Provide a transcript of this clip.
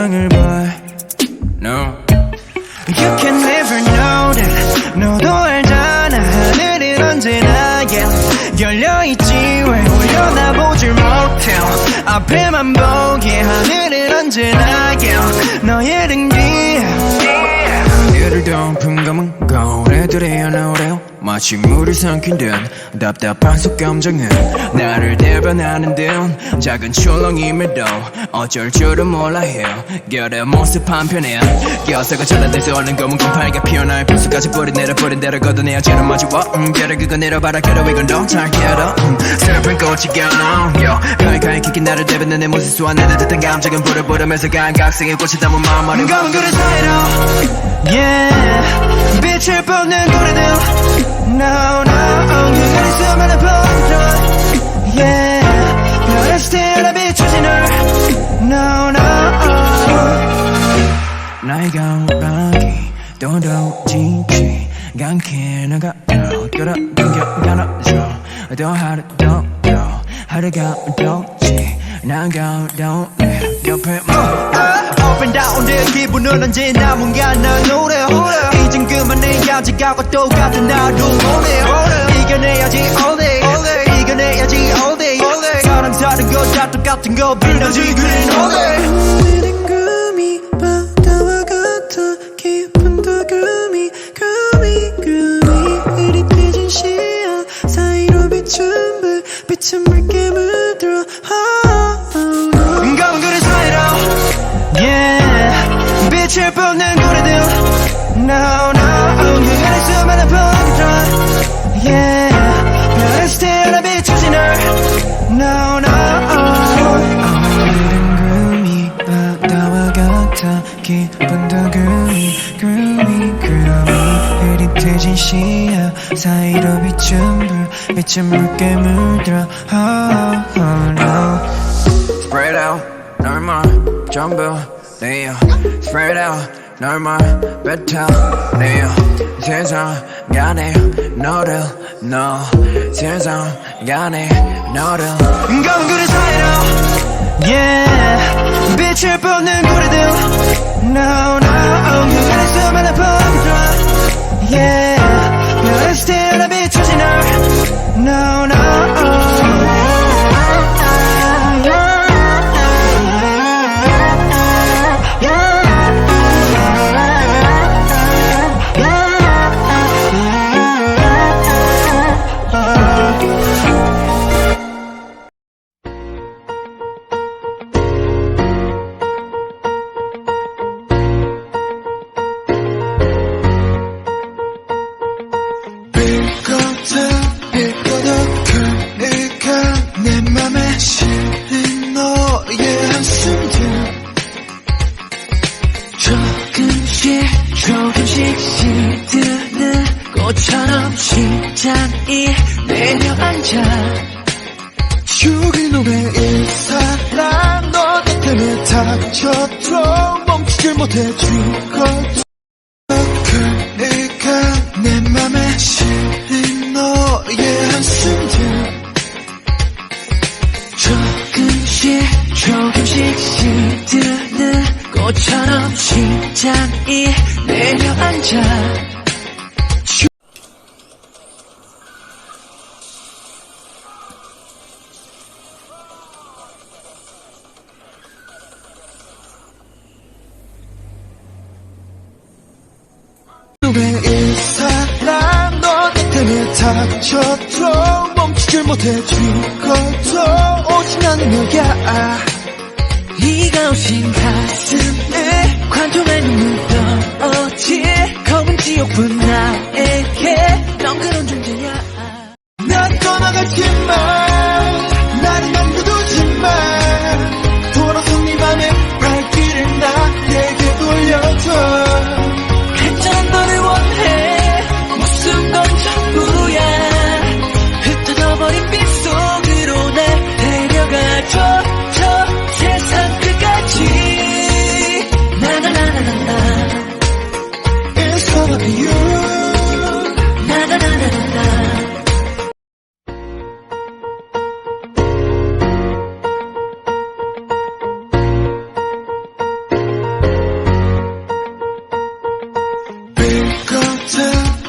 세상을 봐. No. You can never know that. 너도 알잖아. 하늘은 언제나 열려있지 왜 올려다보질 못해. 앞에만 보게 하늘은 언제나 너의 등 뒤에. 이를 덮은 검은 거울애들이여 노래요. 마치 물이 삼킨 듯 답답한 속감정은 나를 대변하는 듯 작은 출렁임에도 어쩔 줄은 몰라 해요. 결의 모습 한편에 껴서가 전환돼서 얼른 검은 곰팔게 피어나의 불수까지 뿌리내려 뿌린 대로 걷어내야 죄를 마주워 결을 그거 내려봐라 결을 이건 너 잘 깨러 슬픈 꽃이 겨눠 가위가위 킥인 나를 대변해 내 모습 소환해 듯한 감정은 불을 부르면서 감각성의 꽃이 담은 마음 어린 검은 그릇 사이로 yeah 빛을 뻗는 고래들 No, no, 그걸 수많은 펀드 Yeah, 별의 스틸에 비춰진 널 No, no 나의 감각이 또도지지 않게 나가요 끌어당겨 가눠줘 더 하루가 어떨지 난 가운데 옆에 Up and down 내 기분은 언제나 뭔가 난 노래 이젠 그만해야지 가고 똑같은 나도 오네 이겨내야지 all day 이겨내야지 all day 사람 사는 거 다 똑같은 거 빌려지 그린 all day 오늘의 꿈이 바다와 같아 깊은 더 금이 흐릿해진 시야 사이로 비춘 불 빛은 붉게 물들어 검은 그릇 사이로 Yeah 빛을 뻗는 고래들 No, no 그간의 수많은 펀드 Yeah 별의 스틸에 비춰진 널 No, no 오늘은 꿈이 바다와 같아 깊은 더 금이 흐릿해진 시야 사이로 비춘 불 빛은 붉게 물들어 Oh, no Spread out 널만 전부 내어 Spread out 널만 뱉어 내어 세상 안에 너를 너 세상 안에 너를 검은 그릇 사이로 Yeah 빛을 뻗는 고래들 No, no 그간의 수많은 펀드 Yeah 별의 스틸에 비춰진 널 No, no 조금씩 시드는 꽃처럼 심장이 내려앉아 죽일 놈의 이 사랑 너 때문에 다쳐도 멈추질 못해 죽어도 그러니까 내 맘에 실린 너의 한숨들 조금씩 시드는 꽃처럼 심장이 내려앉아 이 사랑 너 때문에 다쳐도 멈추질 못해 죽어도 오진 않는 거야 네가 오신 가슴에 관통한 눈물 떠오지 검은 지옥뿐 나에게 넌 그런 존재야 난 떠나갔지만 나를 남겨두지만 돌아서 네 맘의 발길을 나에게 돌려줘 괜찮은 너를 원해 무슨 건 전부야 흩어져버린 빗속으로 날 데려가줘 저 세상 끝까지 같아